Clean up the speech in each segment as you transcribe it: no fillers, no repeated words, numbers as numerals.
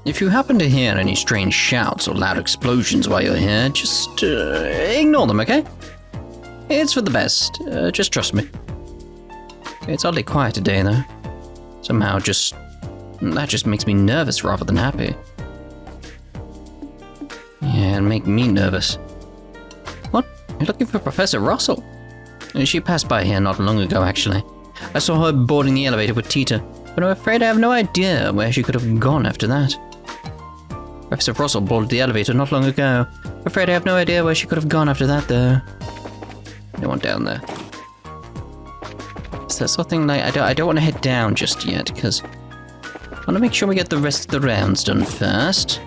If you happen to hear any strange shouts or loud explosions while you're here, just ignore them, okay? It's for the best. Just trust me. It's oddly quiet today, though. Somehow that just makes me nervous rather than happy. Yeah, it'll make me nervous. What? You're looking for Professor Russell? She passed by here not long ago, actually. I saw her boarding the elevator with Tita, but I'm afraid I have no idea where she could have gone after that. Professor Russell boarded the elevator not long ago. I'm afraid I have no idea where she could have gone after that, though. No one down there. Is there something like... I don't want to head down just yet, because I want to make sure we get the rest of the rounds done first.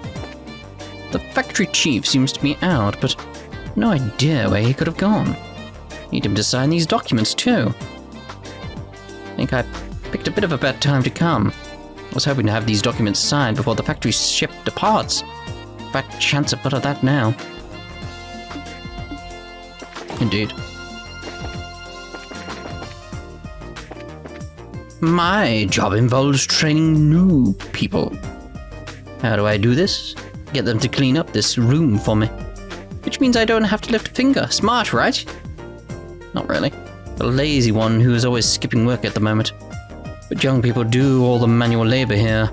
The factory chief seems to be out, but no idea where he could have gone. Need him to sign these documents, too. I think I picked a bit of a bad time to come. I was hoping to have these documents signed before the factory ship departs. Fat chance I've got of that now. Indeed. My job involves training new people. How do I do this? Get them to clean up this room for me. Which means I don't have to lift a finger. Smart, right? Not really. The lazy one who is always skipping work at the moment. But young people do all the manual labor here.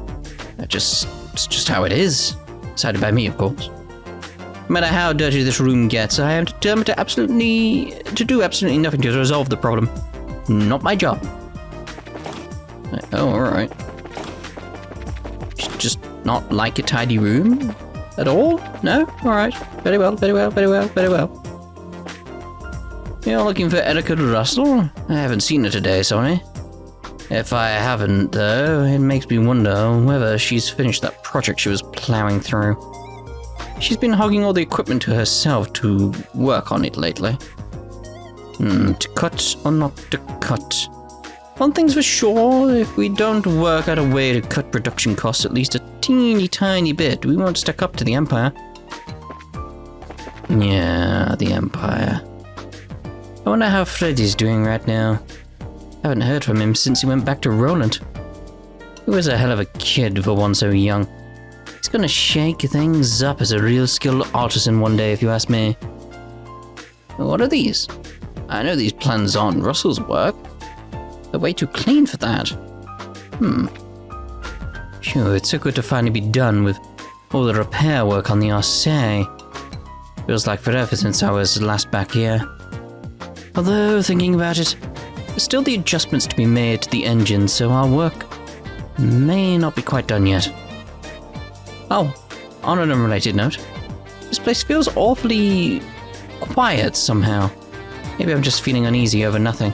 It's just how it is. Decided by me, of course. No matter how dirty this room gets, I am determined to do absolutely nothing to resolve the problem. Not my job. Oh, alright. Just not like a tidy room? At all? No? Alright. Very well, very well, very well, very well. You're looking for Erica Russell? I haven't seen her today, sorry. If I haven't, though, it makes me wonder whether she's finished that project she was plowing through. She's been hogging all the equipment to herself to work on it lately. To cut or not to cut? One thing's for sure, if we don't work out a way to cut production costs at least a teeny tiny bit, we won't stack up to the Empire. Yeah, the Empire. I wonder how Freddy's doing right now. I haven't heard from him since he went back to Roland. He was a hell of a kid for one so young. He's gonna shake things up as a real skilled artisan one day, if you ask me. What are these? I know these plans aren't Russell's work. They're way too clean for that. Sure, it's so good to finally be done with all the repair work on the Arcee. Feels like forever since I was last back here. Although, thinking about it, there's still the adjustments to be made to the engine, so our work may not be quite done yet. Oh, on an unrelated note, this place feels awfully quiet somehow. Maybe I'm just feeling uneasy over nothing.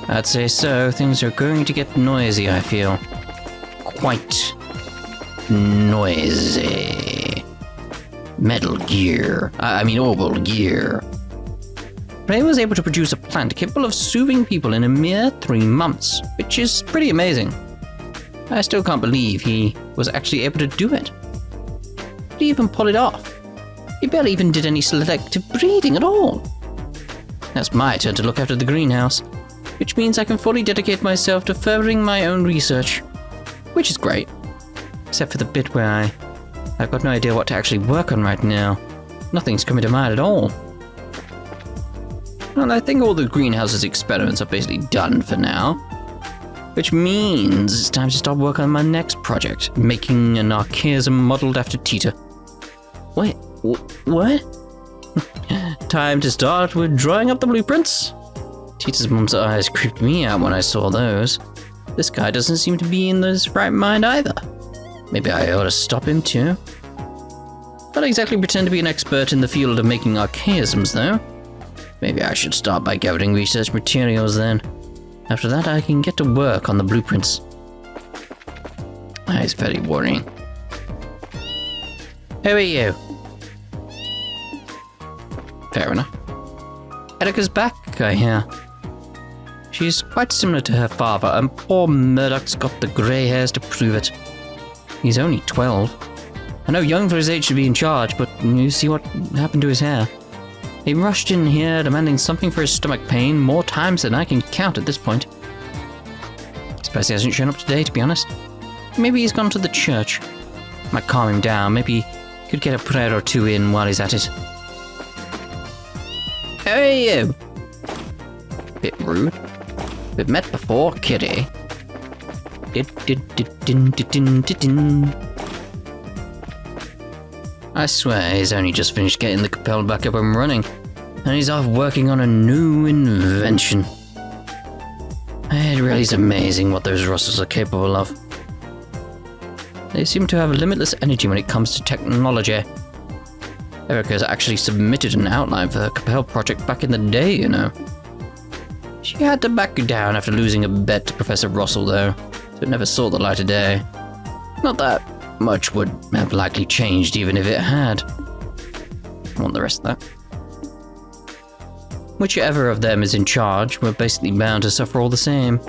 I'd say so. Things are going to get noisy, I feel. Quite noisy. Metal Gear. Orbal Gear. Ray was able to produce a plant capable of soothing people in a mere 3 months, which is pretty amazing. I still can't believe he was actually able to do it. Did he even pull it off? He barely even did any selective breeding at all. Now it's my turn to look after the greenhouse, which means I can fully dedicate myself to furthering my own research, which is great, except for the bit where I've got no idea what to actually work on right now. Nothing's coming to mind at all. Well, I think all the greenhouse's experiments are basically done for now, which means it's time to start working on my next project, making an archaism modeled after Tita. Wait, what? Time to start with drawing up the blueprints? Tita's mum's eyes creeped me out when I saw those. This guy doesn't seem to be in his right mind either. Maybe I ought to stop him too. Not exactly pretend to be an expert in the field of making archaisms though. Maybe I should start by gathering research materials then. After that I can get to work on the blueprints. It's very worrying. Who are you? Fair enough. Erica's back, I hear. She's quite similar to her father, and poor Murdoch's got the grey hairs to prove it. He's only 12. I know young for his age to be in charge, but you see what happened to his hair. He rushed in here demanding something for his stomach pain more times than I can count at this point. Surprised he hasn't shown up today, to be honest. Maybe he's gone to the church. Might calm him down. Maybe could get a prayer or two in while he's at it. Hey, you! Bit rude. We've met before, kitty. I swear he's only just finished getting the Capel back up and running, and he's off working on a new invention. It really is amazing what those Russells are capable of. They seem to have limitless energy when it comes to technology. Erica's actually submitted an outline for her Capel project back in the day, you know. She had to back down after losing a bet to Professor Russell, though, so it never saw the light of day. Not that much would have likely changed even if it had. I want the rest of that. Whichever of them is in charge, we're basically bound to suffer all the same.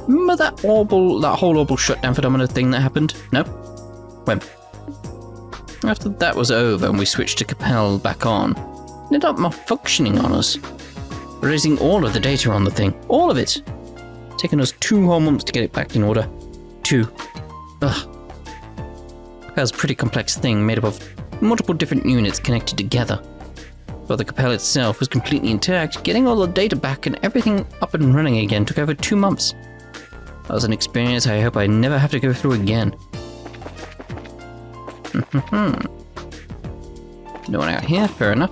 Remember that whole Orbal shutdown phenomena thing that happened? No? When? After that was over and we switched to Capel back on, it ended up malfunctioning on us. Erasing all of the data on the thing. All of it. Taking us 2 whole months to get it back in order. 2. Ugh. Capel's a pretty complex thing made up of multiple different units connected together. While the Capel itself was completely intact, getting all the data back and everything up and running again took over 2 months. That was an experience I hope I never have to go through again. No one out here, fair enough.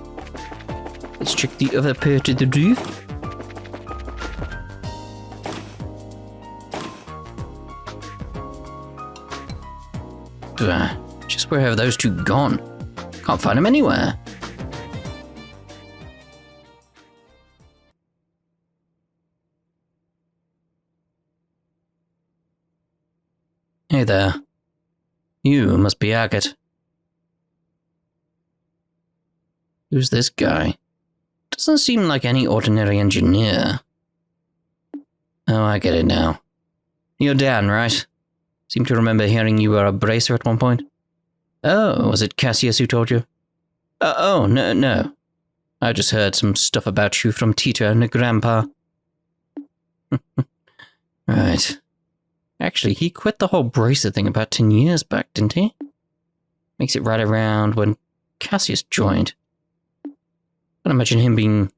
Let's check the other part of the roof. Just where have those 2 gone? Can't find them anywhere. Hey there. You must be Agate. Who's this guy? Doesn't seem like any ordinary engineer. Oh, I get it now. You're Dan, right? Seem to remember hearing you were a bracer at one point. Oh, was it Cassius who told you? No. I just heard some stuff about you from Tita and Grandpa. Right. Actually, he quit the whole bracer thing about 10 years back, didn't he? Makes it right around when Cassius joined. Can't imagine him being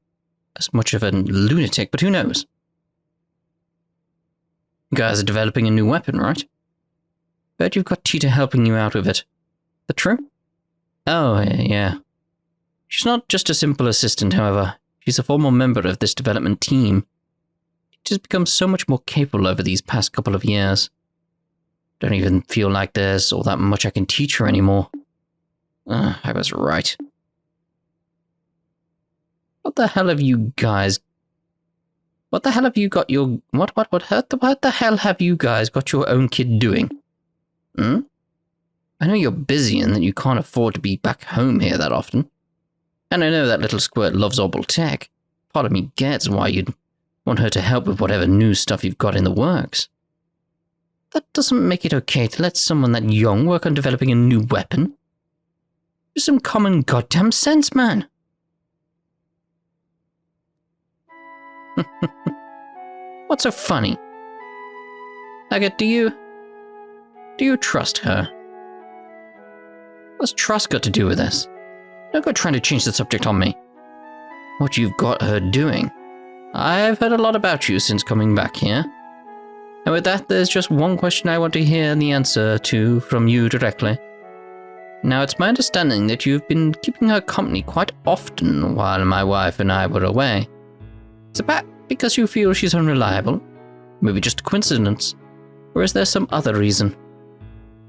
as much of a lunatic, but who knows? You guys are developing a new weapon, right? Heard you've got Tita helping you out with it. That true? Oh, yeah. She's not just a simple assistant, however. She's a former member of this development team. She's become so much more capable over these past couple of years. Don't even feel like there's all that much I can teach her anymore. I was right. What the hell have you guys... What the hell have you got your... What the hell have you guys got your own kid doing? I know you're busy and that you can't afford to be back home here that often. And I know that little squirt loves Orbal tech. Part of me gets why you'd want her to help with whatever new stuff you've got in the works. That doesn't make it okay to let someone that young work on developing a new weapon. Use some common goddamn sense, man. What's so funny? Agate, do you trust her? What's trust got to do with this? Don't go trying to change the subject on me. What you've got her doing. I've heard a lot about you since coming back here. And with that, there's just one question I want to hear the answer to from you directly. Now, it's my understanding that you've been keeping her company quite often while my wife and I were away. Is it that because you feel she's unreliable? Maybe just a coincidence? Or is there some other reason?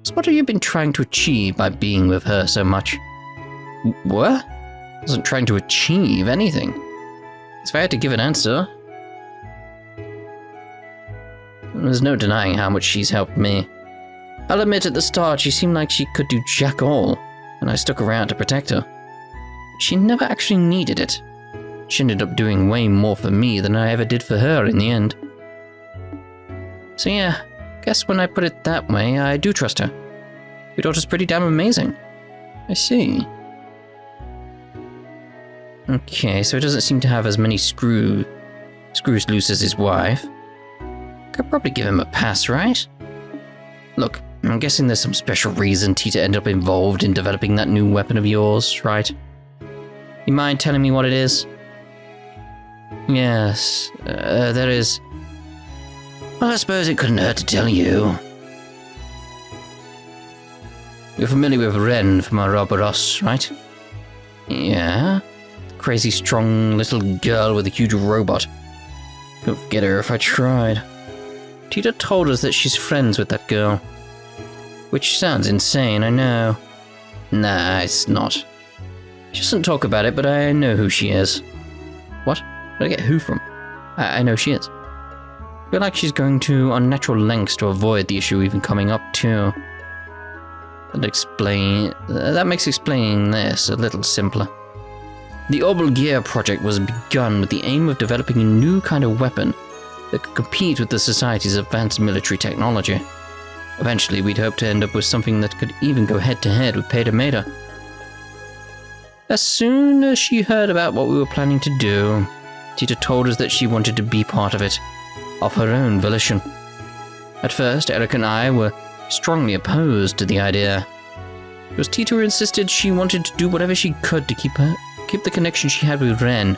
So what have you been trying to achieve by being with her so much? What? I wasn't trying to achieve anything. If I had to give an answer... There's no denying how much she's helped me. I'll admit at the start she seemed like she could do jack all, and I stuck around to protect her. She never actually needed it. She ended up doing way more for me than I ever did for her in the end. So yeah, guess when I put it that way, I do trust her. Your daughter's pretty damn amazing. I see. Okay, so it doesn't seem to have as many screws loose as his wife. Could probably give him a pass, right? Look, I'm guessing there's some special reason Tita ended up involved in developing that new weapon of yours, right? You mind telling me what it is? Yes, there is. Well, I suppose it couldn't hurt to tell you. You're familiar with Ren from Ouroboros, right? Yeah? The crazy strong little girl with a huge robot. Couldn't forget her if I tried. Tita told us that she's friends with that girl. Which sounds insane, I know. Nah, it's not. She doesn't talk about it, but I know who she is. What? Where'd I get who from? I know she is. I feel like she's going to unnatural lengths to avoid the issue even coming up, too. That makes explaining this a little simpler. The Orbal Gear project was begun with the aim of developing a new kind of weapon that could compete with the Society's advanced military technology. Eventually, we'd hope to end up with something that could even go head-to-head with Peter Mater. As soon as she heard about what we were planning to do, Tita told us that she wanted to be part of it, of her own volition. At first, Eric and I were strongly opposed to the idea. It was Tita who insisted she wanted to do whatever she could to keep the connection she had with Ren.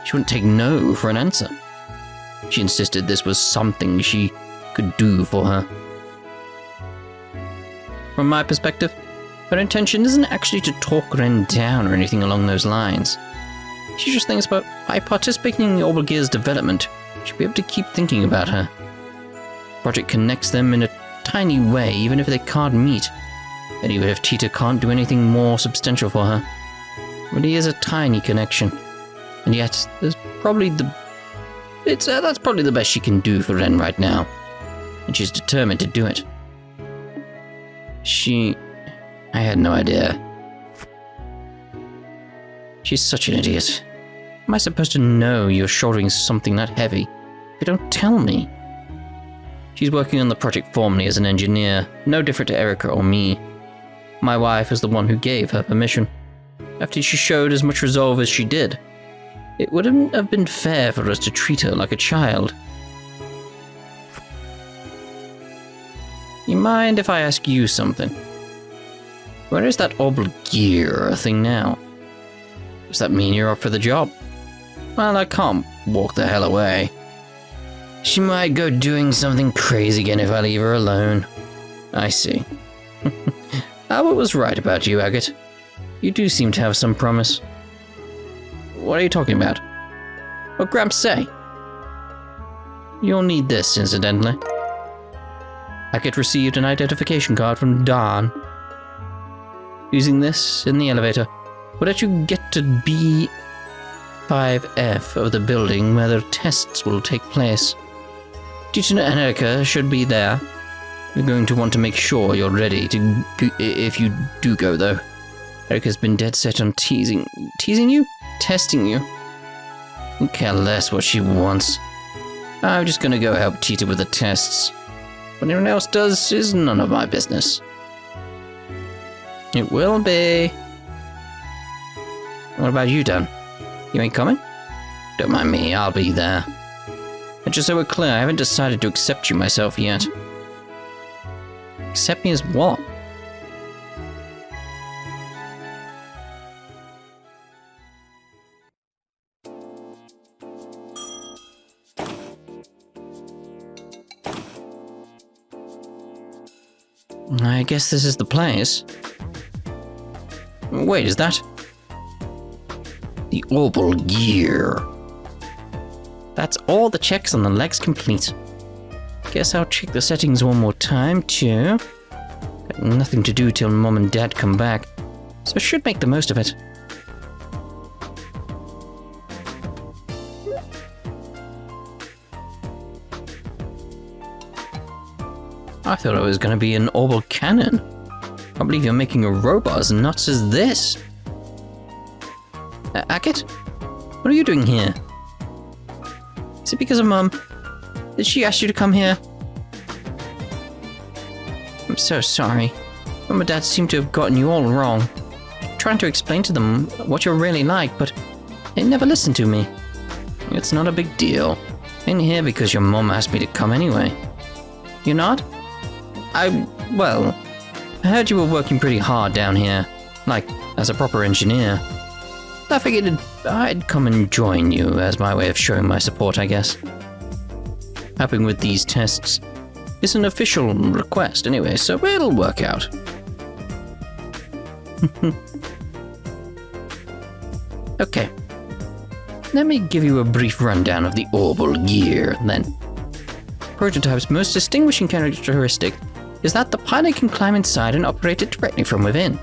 She wouldn't take no for an answer. She insisted this was something she could do for her. From my perspective, her intention isn't actually to talk Ren down or anything along those lines. She just thinks about by participating in the Orbal Gear's development, she'll be able to keep thinking about her. The project connects them in a tiny way, even if they can't meet, and even if Tita can't do anything more substantial for her. But it is a tiny connection, and yet that's probably the best she can do for Ren right now, and she's determined to do it. I had no idea. She's such an idiot. How am I supposed to know you're shouldering something that heavy if you don't tell me? She's working on the project formally as an engineer, no different to Erica or me. My wife is the one who gave her permission. After she showed as much resolve as she did, it wouldn't have been fair for us to treat her like a child. You mind if I ask you something? Where is that Orbal Gear thing now? Does that mean you're up for the job? Well, I can't walk the hell away. She might go doing something crazy again if I leave her alone. I see. Albert was right about you, Agate. You do seem to have some promise. What are you talking about? What Gramps say? You'll need this, incidentally. Agate received an identification card from Dawn. Using this in the elevator will let you get to B5F of the building where the tests will take place. Tita and Erica should be there. You're going to want to make sure you're ready to if you do go, though. Erica's been dead set on teasing you? Testing you? I don't care less what she wants. I'm just gonna go help Tita with the tests. What anyone else does is none of my business. It will be. What about you, Dan? You ain't coming? Don't mind me, I'll be there. And just so we're clear, I haven't decided to accept you myself yet. Accept me as what? I guess this is the place. Wait, is that? The Orbal Gear. That's all the checks on the legs complete. Guess I'll check the settings one more time, too. Got nothing to do till Mom and Dad come back, so I should make the most of it. I thought it was going to be an Orbal cannon. I believe you're making a robot as nuts as this. Agate? What are you doing here? Is it because of Mum? Did she ask you to come here? I'm so sorry. Mum and Dad seem to have gotten you all wrong. I'm trying to explain to them what you're really like, but they never listen to me. It's not a big deal. I'm here because your mum asked me to come anyway. You're not? Well, I heard you were working pretty hard down here, like, as a proper engineer. I figured I'd come and join you as my way of showing my support, I guess. Helping with these tests is an official request anyway, so it'll work out. Okay. Let me give you a brief rundown of the Orbal gear, then. Prototype's most distinguishing characteristic is that the pilot can climb inside and operate it directly from within.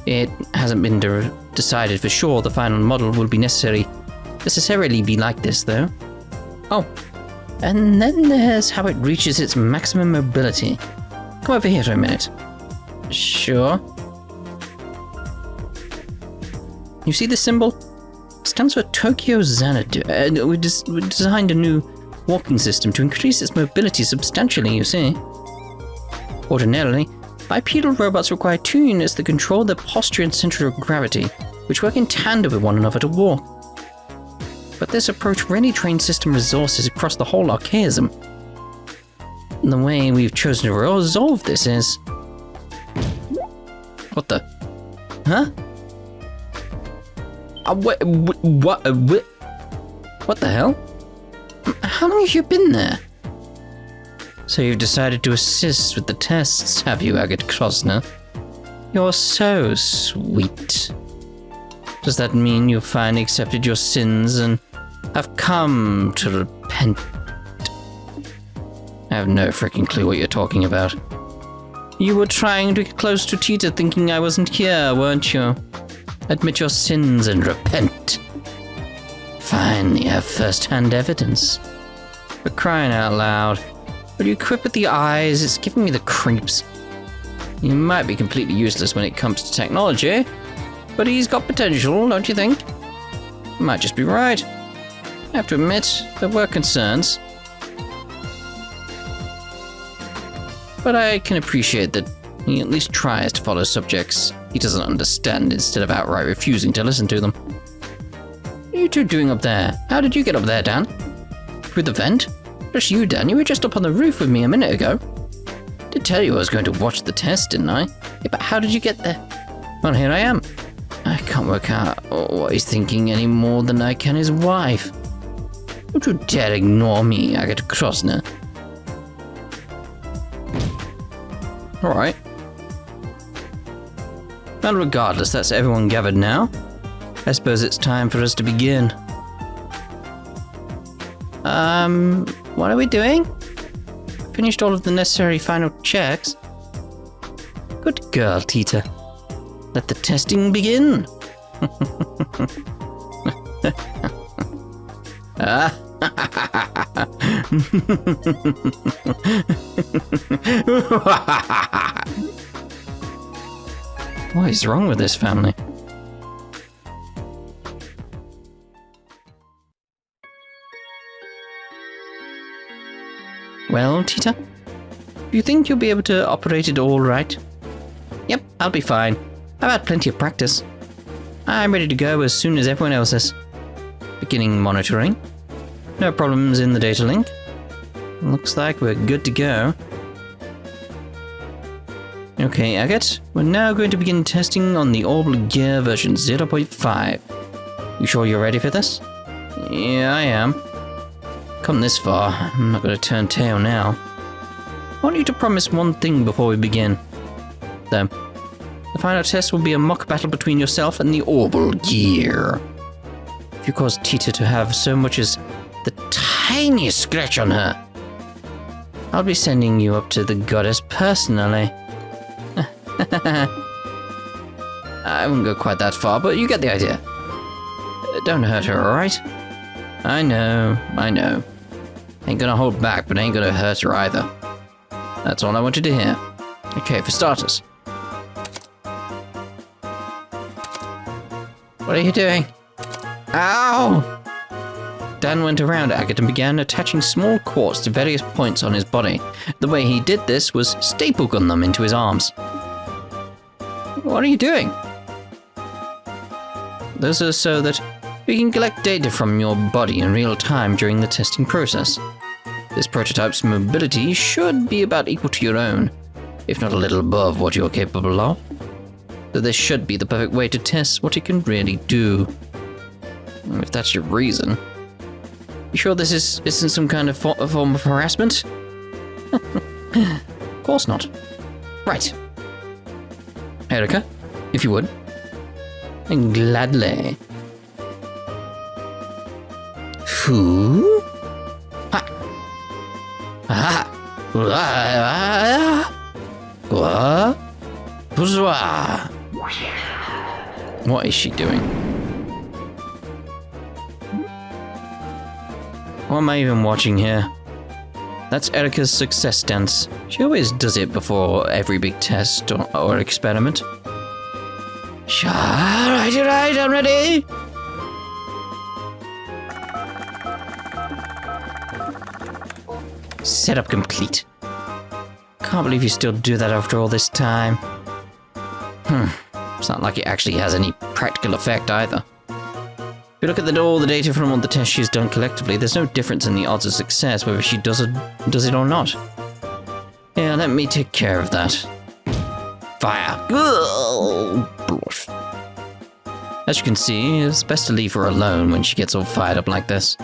It hasn't been decided for sure the final model will be necessarily be like this, though. Oh, and then there's how it reaches its maximum mobility. Come over here for a minute. Sure. You see the symbol? It stands for Tokyo Xanadu. We designed a new walking system to increase its mobility substantially, you see. Ordinarily, bipedal robots require 2 units that control their posture and center of gravity, which work in tandem with one another to walk. But this approach really trains system resources across the whole archaism. And the way we've chosen to resolve this is... What the? Huh? What the hell? How long have you been there? So you've decided to assist with the tests, have you, Agate Krosner? You're so sweet. Does that mean you've finally accepted your sins and have come to repent? I have no freaking clue what you're talking about. You were trying to get close to Tita thinking I wasn't here, weren't you? Admit your sins and repent. Fine, you have first-hand evidence. For crying out loud. Will you quit with the eyes? It's giving me the creeps. You might be completely useless when it comes to technology, but he's got potential, don't you think? You might just be right. I have to admit, there were concerns. But I can appreciate that he at least tries to follow subjects he doesn't understand instead of outright refusing to listen to them. What are you two doing up there? How did you get up there, Dan? Through the vent? Just you, Dan. You were just up on the roof with me a minute ago. Did tell you I was going to watch the test, didn't I? Yeah, but how did you get there? Well, here I am. I can't work out what he's thinking any more than I can his wife. Don't you dare ignore me, Agate Krosner. Alright. Well, regardless, that's everyone gathered now. I suppose it's time for us to begin. What are we doing? Finished all of the necessary final checks. Good girl, Tita. Let the testing begin. What is wrong with this family? Well, Tita, do you think you'll be able to operate it all right? Yep, I'll be fine. I've had plenty of practice. I'm ready to go as soon as everyone else is. Beginning monitoring. No problems in the data link. Looks like we're good to go. Okay, Agate, we're now going to begin testing on the Orbal gear version 0.5. You sure you're ready for this? Yeah, I am. Come this far, I'm not going to turn tail now. I want you to promise one thing before we begin. Though, the final test will be a mock battle between yourself and the Orbal gear. If you cause Tita to have so much as the tiniest scratch on her, I'll be sending you up to the goddess personally. I wouldn't go quite that far, but you get the idea. Don't hurt her, alright? I know. Ain't gonna hold back, but ain't gonna hurt her either. That's all I wanted to hear. Okay, for starters. What are you doing? Ow! Dan went around Agate and began attaching small quartz to various points on his body. The way he did this was staple gun them into his arms. What are you doing? Those are so that we can collect data from your body in real time during the testing process. This prototype's mobility should be about equal to your own, if not a little above what you're capable of. So this should be the perfect way to test what you can really do. If that's your reason. You sure this isn't some kind of form of harassment? Of course not. Right. Erica, if you would. And gladly. Who? Ha! Ha! What is she doing? What am I even watching here? That's Erica's success dance. She always does it before every big test or experiment. Right, I'm ready! Setup complete. Can't believe you still do that after all this time. It's not like it actually has any practical effect either. If you look at all the data from all the tests she's done collectively, there's no difference in the odds of success whether she does it or not. Yeah, let me take care of that. Fire. As you can see, it's best to leave her alone when she gets all fired up like this.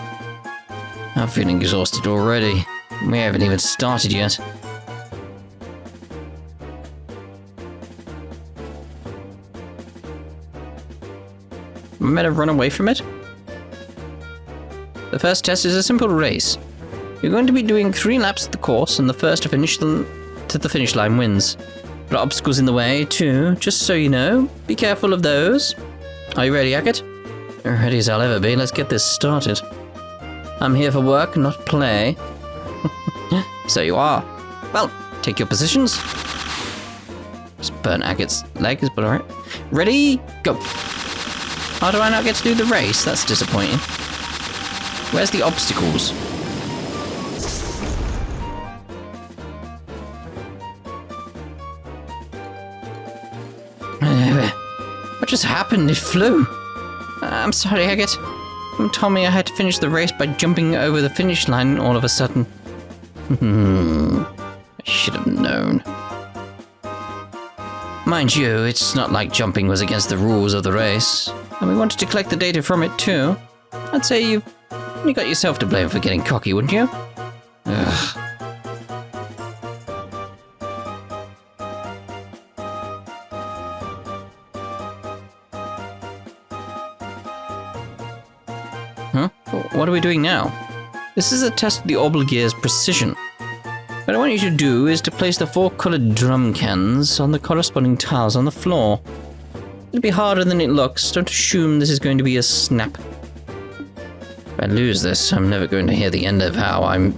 I'm feeling exhausted already. We haven't even started yet. Am I meant to run away from it? The first test is a simple race. You're going to be doing 3 laps of the course, and the first to the finish line wins. There are obstacles in the way, too, just so you know. Be careful of those. Are you ready, Agate? Ready as I'll ever be. Let's get this started. I'm here for work, not play. So you are. Well, take your positions. Just burn Agate's legs, but alright. Ready? Go. How do I not get to do the race? That's disappointing. Where's the obstacles? What just happened? It flew. I'm sorry, Agate. Someone told me I had to finish the race by jumping over the finish line all of a sudden. I should have known. Mind you, it's not like jumping was against the rules of the race. And we wanted to collect the data from it too. I'd say you got yourself to blame for getting cocky, wouldn't you? Ugh. Huh? What are we doing now? This is a test of the Orbal gear's precision. What I want you to do is to place the 4 colored drum cans on the corresponding tiles on the floor. It'll be harder than it looks. Don't assume this is going to be a snap. If I lose this, I'm never going to hear the end of how I'm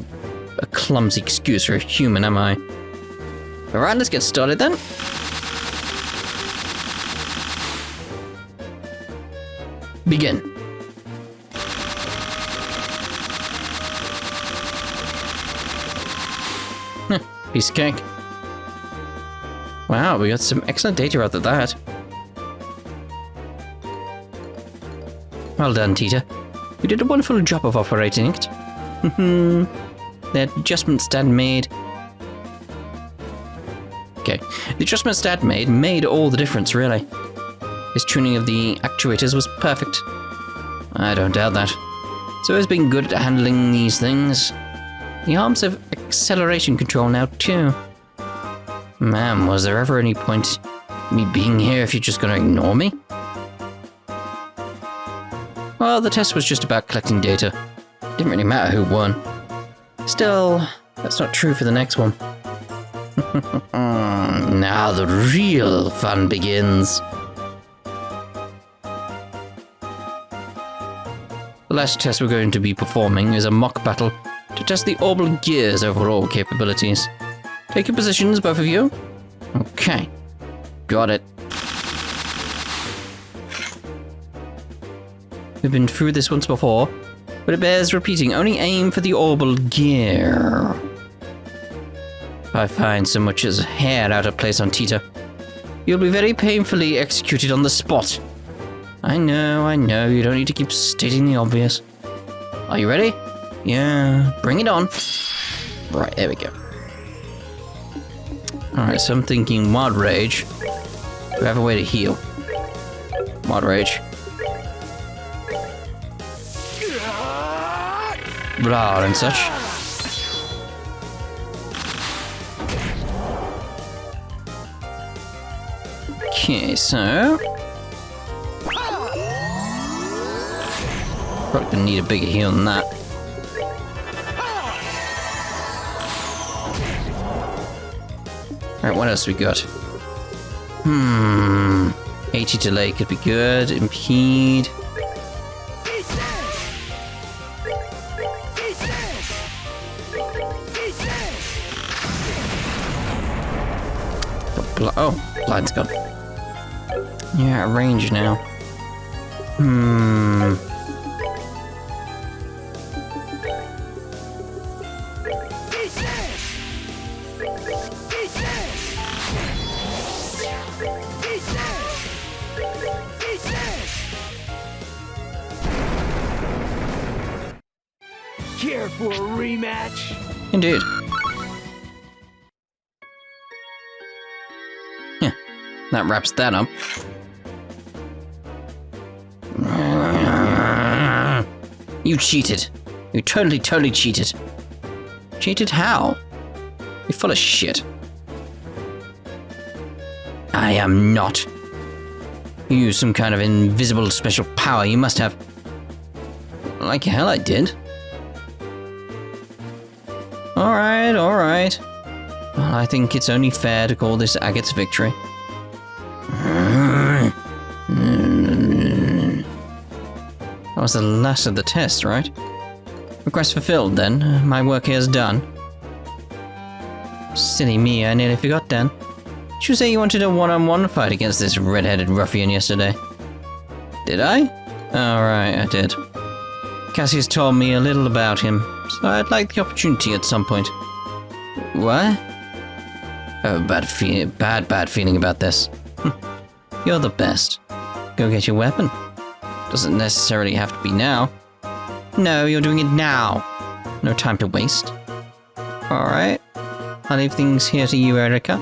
a clumsy excuse for a human, am I? Alright, let's get started then. Begin. Piece of cake. Wow, we got some excellent data out of that. Well done, Tita. You did a wonderful job of operating it. The adjustments Dad made... Okay. The adjustments Dad made all the difference, really. His tuning of the actuators was perfect. I don't doubt that. So he's been good at handling these things. The arms have acceleration control now, too. Man, was there ever any point in me being here if you're just going to ignore me? Well, the test was just about collecting data. Didn't really matter who won. Still, that's not true for the next one. Now the real fun begins. The last test we're going to be performing is a mock battle to test the Orbal gear's overall capabilities. Take your positions, both of you. Okay. Got it. We've been through this once before, but it bears repeating. Only aim for the Orbal gear. If I find so much as a hair out of place on Tita, you'll be very painfully executed on the spot. I know, you don't need to keep stating the obvious. Are you ready? Yeah, bring it on. Right, there we go. Alright, so I'm thinking Wild Rage. Do I have a way to heal? Wild Rage. Blah, and such. Okay, so... probably gonna need a bigger heal than that. Alright, what else we got? 80 delay could be good. Impede. Oh, blind's gone. Yeah, range now. Care for a rematch? Indeed. Yeah, that wraps that up. You cheated. You totally cheated. Cheated how? You're full of shit. I am not. You used some kind of invisible special power. You must have. Like hell I did. Alright. Well, I think it's only fair to call this Agate's victory. That was the last of the tests, right? Request fulfilled, then. My work here is done. Silly me, I nearly forgot, Dan. Did you say you wanted a one-on-one fight against this red-headed ruffian yesterday? Did I? Alright, I did. Cassius told me a little about him, so I'd like the opportunity at some point. What? I have a bad feeling about this. You're the best. Go get your weapon. Doesn't necessarily have to be now. No, you're doing it now. No time to waste. Alright. I'll leave things here to you, Erica.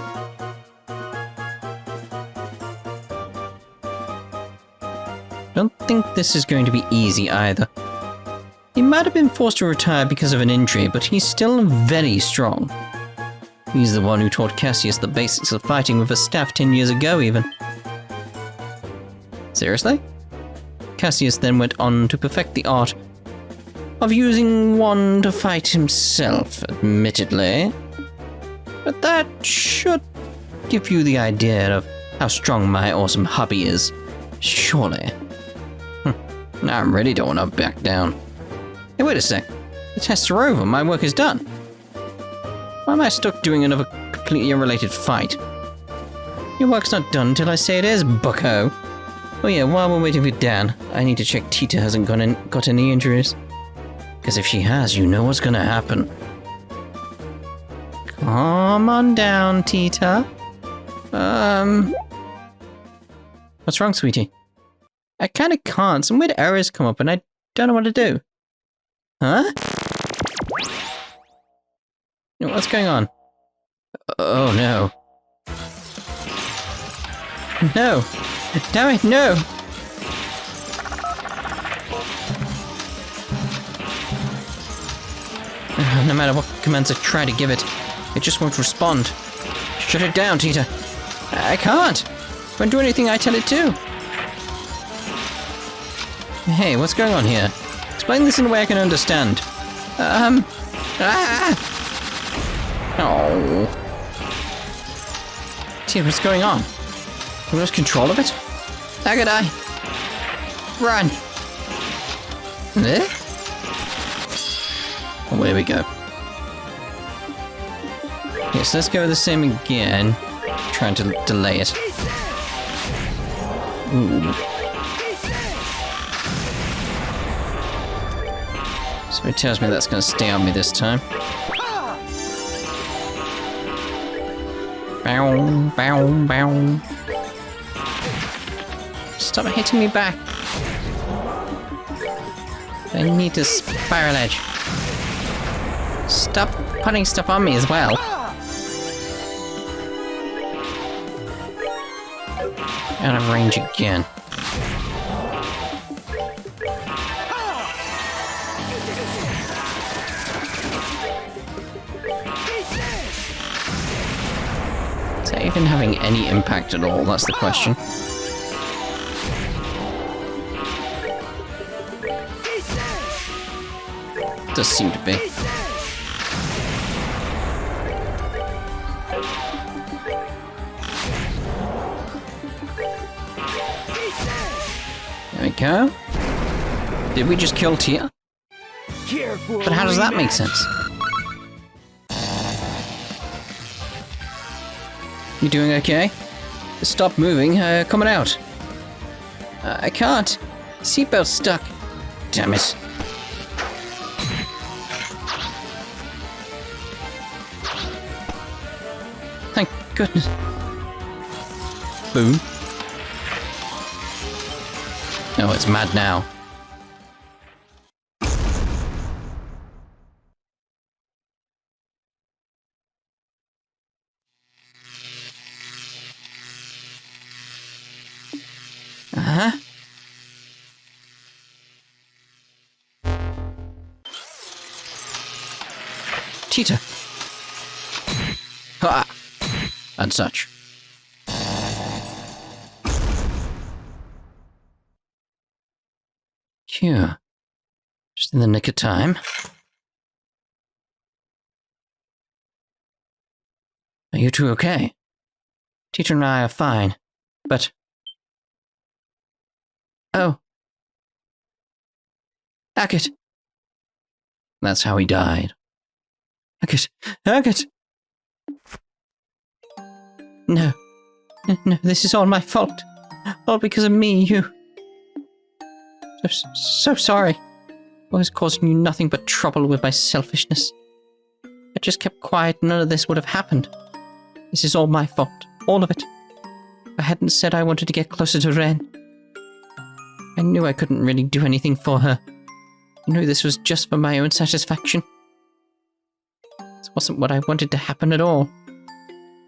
Don't think this is going to be easy either. He might have been forced to retire because of an injury, but he's still very strong. He's the one who taught Cassius the basics of fighting with a staff 10 years ago, even. Seriously? Cassius then went on to perfect the art of using one to fight himself, admittedly. But that should give you the idea of how strong my awesome hubby is, surely. Now I really don't want to back down. Hey, wait a sec. The tests are over, my work is done. Why am I stuck doing another completely unrelated fight? Your work's not done until I say it is, bucko. Oh yeah, while we're waiting for Dan, I need to check Tita hasn't got any injuries. Because if she has, you know what's gonna happen. Calm on down, Tita. What's wrong, sweetie? I kinda can't. Some weird errors come up and I don't know what to do. Huh? What's going on? Oh no. No! Damn it, no! No matter what commands I try to give it, it just won't respond. Shut it down, Tita. I can't. It won't do anything I tell it to. Hey, what's going on here? Explain this in a way I can understand. Oh. Tita, what's going on? Have we lost control of it? Agate! Run! Eh? Oh, there we go. Yes, let's go with the same again. Trying to delay it. Ooh. So it tells me that's going to stay on me this time. Bow, bow, bow. Stop hitting me back. I need to spiral edge. Stop putting stuff on me as well. Out of range again. Is that even having any impact at all? That's the question. Does seem to be. There we go. Did we just kill Tia? But how does that make sense? You doing okay? Stop moving, coming out. I can't. Seatbelt's stuck. Damn it. Thank goodness. Boom. Oh, it's mad now. Uh-huh. Tita. Ha! And such. Phew. Just in the nick of time. Are you two okay? Tita and I are fine, but... Oh. Agate. That's how he died. Agate. Agate! No. No, this is all my fault. All because of me, you... So sorry. I was causing you nothing but trouble with my selfishness. I just kept quiet, none of this would have happened. This is all my fault. All of it. If I hadn't said I wanted to get closer to Ren, I knew I couldn't really do anything for her. I knew this was just for my own satisfaction. This wasn't what I wanted to happen at all.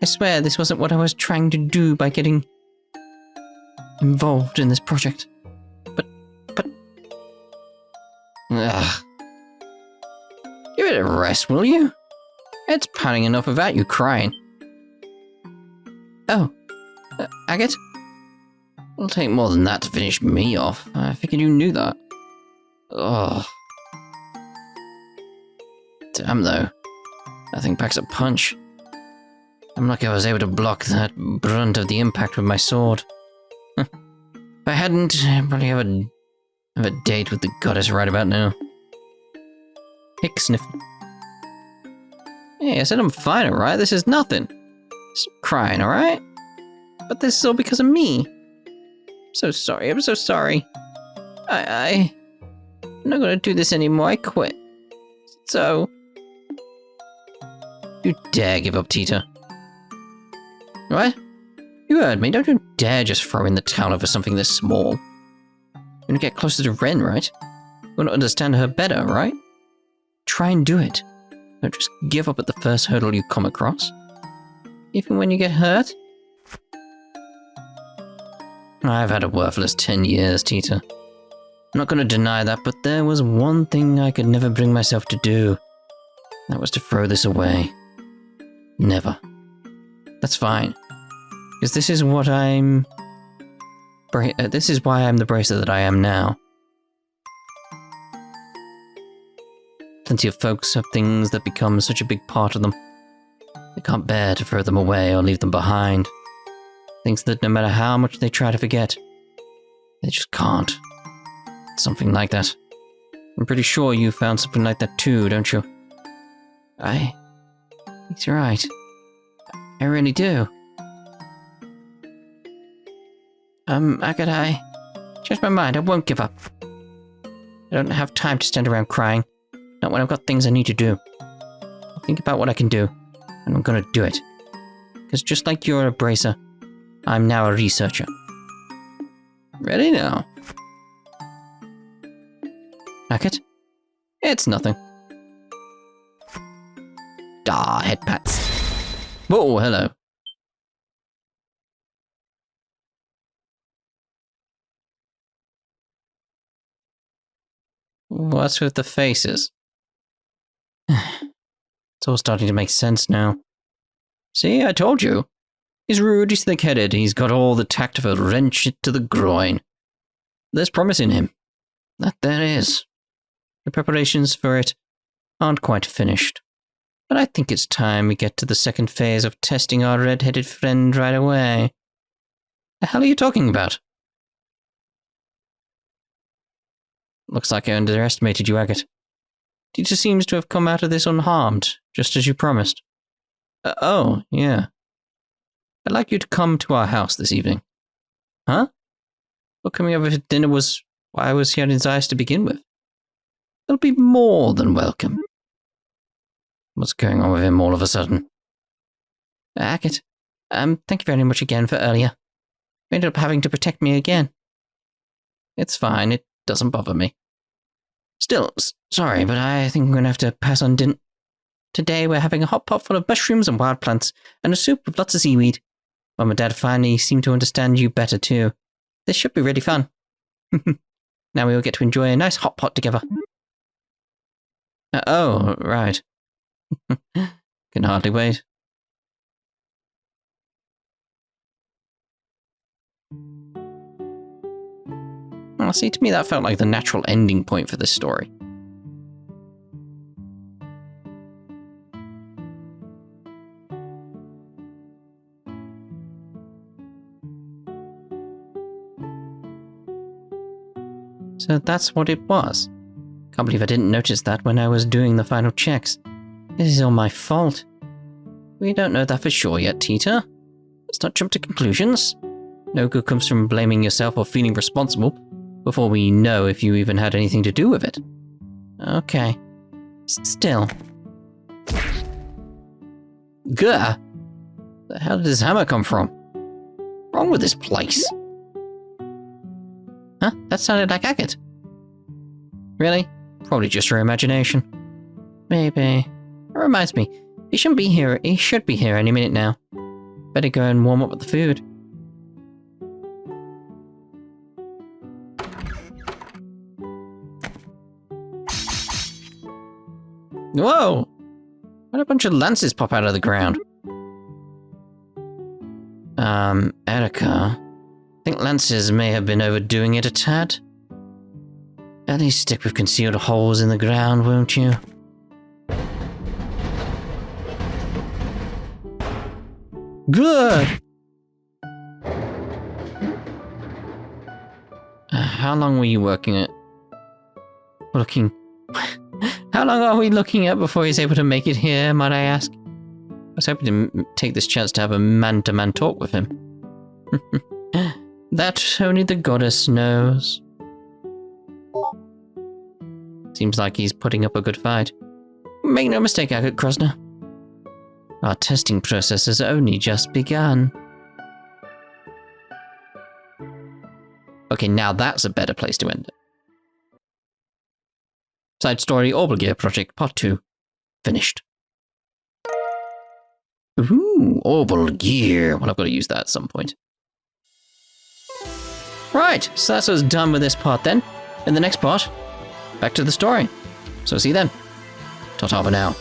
I swear this wasn't what I was trying to do by getting involved in this project. But... Ugh. Give it a rest, will you? It's pounding enough without you crying. Oh. Agate? It'll take more than that to finish me off. I figured you knew that. Ugh. Damn though. That thing packs a punch. I'm lucky I was able to block that brunt of the impact with my sword. If I hadn't, I'd probably have a date with the goddess right about now. Hick sniffing. Hey, I said I'm fine, alright? This is nothing. Stop crying, alright? But this is all because of me. I'm so sorry. I'm not gonna do this anymore, I quit. So... You dare give up, Tita. What? You heard me, don't you dare just throw in the towel over something this small. You wanna get closer to Ren, right? You wanna understand her better, right? Try and do it. Don't just give up at the first hurdle you come across. Even when you get hurt. I've had a worthless 10 years, Tita. I'm not gonna deny that, but there was one thing I could never bring myself to do. That was to throw this away. Never. That's fine. Because this is what I'm... this is why I'm the bracer that I am now. Plenty of folks have things that become such a big part of them. They can't bear to throw them away or leave them behind. Things that no matter how much they try to forget, they just can't. Something like that. I'm pretty sure you found something like that too, don't you? He's right. I really do. Agate, I changed my mind. I won't give up. I don't have time to stand around crying. Not when I've got things I need to do. I'll think about what I can do, and I'm gonna do it. Because just like you're a bracer, I'm now a researcher. Ready now? Agate? It's nothing. Ah, head pats. Whoa, hello. What's with the faces? It's all starting to make sense now. See, I told you. He's rude, he's thick-headed, he's got all the tact of a wrench to the groin. There's promise in him. That there is. The preparations for it aren't quite finished. But I think it's time we get to the second phase of testing our red-headed friend right away. The hell are you talking about? Looks like I underestimated you, Agate. Tita seems to have come out of this unharmed, just as you promised. Oh, yeah. I'd like you to come to our house this evening. Huh? Well, coming over for dinner was why I was here in his eyes to begin with. He'll be more than welcome. What's going on with him all of a sudden? Agate, thank you very much again for earlier. You ended up having to protect me again. It's fine, it doesn't bother me. Still, sorry, but I think I'm going to have to pass on dinner. Today we're having a hot pot full of mushrooms and wild plants, and a soup with lots of seaweed. Mum and Dad finally seem to understand you better too. This should be really fun. Now we all get to enjoy a nice hot pot together. Oh, right. Can hardly wait. Well, see, to me that felt like the natural ending point for this story. So that's what it was. Can't believe I didn't notice that when I was doing the final checks. This is all my fault. We don't know that for sure yet, Tita. Let's not jump to conclusions. No good comes from blaming yourself or feeling responsible before we know if you even had anything to do with it. Okay. Still. Gah! The hell did this hammer come from? What's wrong with this place? Huh? That sounded like Agate. Really? Probably just your imagination. Maybe. That reminds me, he shouldn't be here. He should be here any minute now. Better go and warm up with the food. Whoa! What a bunch of lances pop out of the ground. Erica. I think lances may have been overdoing it a tad. At least stick with concealed holes in the ground, won't you? Good! How long were you working at... How long are we looking at before he's able to make it here, might I ask? I was hoping to take this chance to have a man-to-man talk with him. That only the goddess knows. Seems like he's putting up a good fight. Make no mistake, Agate Krosner. Our testing process has only just begun. Okay, now that's a better place to end it. Side story, Orbal Gear Project Part 2. Finished. Ooh, Orbal Gear. Well, I've got to use that at some point. Right, so that's us done with this part then. In the next part, back to the story. So see you then. Ta-ta for now.